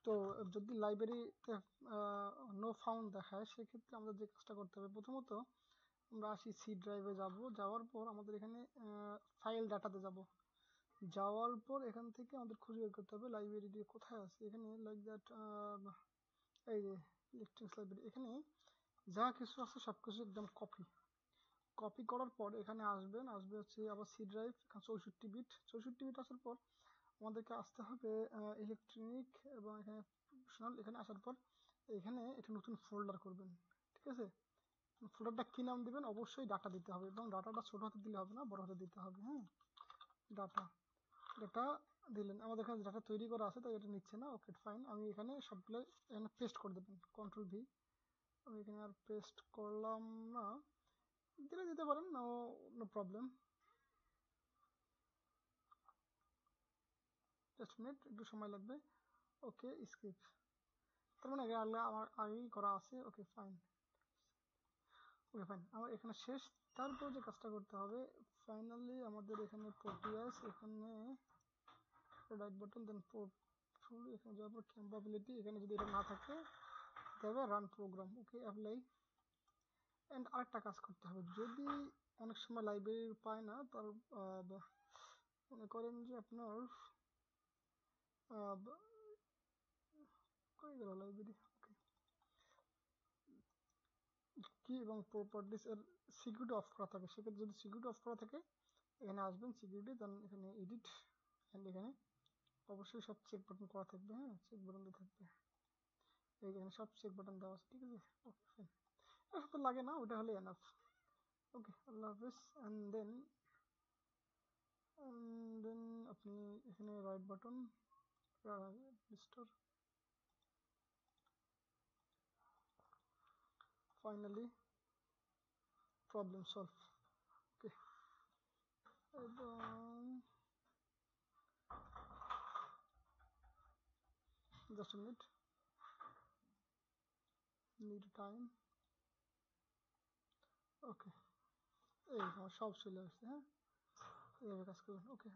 তো যদি লাইব্রেরিতে নো ফাউন্ড দেখায় সেক্ষেত্রে আমাদের যে কাজটা করতে হবে, প্রথমত আমরা আসি সি ড্রাইভে যাওয়ার পর আমাদের এখানে ফাইল ডাটাতে যাওয়ার পর এখান থেকে আমাদের খুঁজে বের করতে হবে লাইব্রেরিটি কোথায় আছে। এখানে লাইক দ্যাট এই যে ইলেকট্রনিক্স লাইব্রেরি, এখানে যা কিছু আছে সব কিছু একদম কপি করার পর এখানে আসবে হচ্ছে আবার সি ড্রাইভ, এখানে 64 বিট আসার পর আমাদেরকে আসতে হবে ইলেকট্রনিক এবং এখানে প্রফেশনাল। এখানে আসার পর এখানে একটা নতুন ফোল্ডার করবেন, ঠিক আছে। ফোল্ডারটা কি নাম দিবেন, অবশ্যই ডাটা দিতে হবে এবং ডাটাটা ছোট হাতে দিলে হবে না, বড় হাতে দিতে হবে। হ্যাঁ, ডাটা দিলেন, আমাদের এখানে ডাটা তৈরি করা আছে তাই এটা নিচ্ছে না। ওকে ফাইন, আমি এখানে সবগুলো এখানে পেস্ট করে দেবেন, কন্ট্রোল ভি। আমি এখানে আর পেস্ট করলাম না, দিতে পারেন, নো প্রবলেম। জাস্ট মিনিট, একটু সময় লাগবে। ওকে স্কিপ, তার মানে আমার আগেই করা আছে। ওকে ফাইন, আমার এখানে শেষ। তারপর যে কাজটা করতে হবে, ফাইনালি আমাদের এখানে প্রোটিয়াস, এখানে রাইট বাটন, দেন পোর্টফোলিও, এখানে যাওয়ার পর ক্যাপাবিলিটি, এখানে যদি এটা না থাকে তবে run program. Okay apply. And আরেকটা কাজ করতে হবে, যদি অনেক সময় লাইব্রেরি পায় না, তার মনে করেন যে আপনার কই গেল লাইব্রেরি, ওকে কি এবং প্রপার্টিস এর সিকিউরিটি অফ করা থাকে, সেক্ষেত্রে যদি সিকিউরিটি অফ করা থাকে এখানে আসবেন সিকিউরিটি, দেন এখানে এডিট, অ্যান্ড এখানে অবশ্যই সব চেক বাটন করা থাকবে। হ্যাঁ, চেক বাটন দিয়ে থাকবে, এইখানে সব চেক বাটন দেওয়া আছে, ঠিক আছে। ওকে ফাইন, এটা তো লাগে না, ওটা হলে এনাফ। ওকে, আল্লাহ হাফেজ। অ্যান্ড দেন আপনি এখানে right button restore, finally problem solve. Okay, এবং just minute, need time. Okay, এই আমার সব চলে আসছে। হ্যাঁ, এইভাবে কাজ করবেন। ওকে।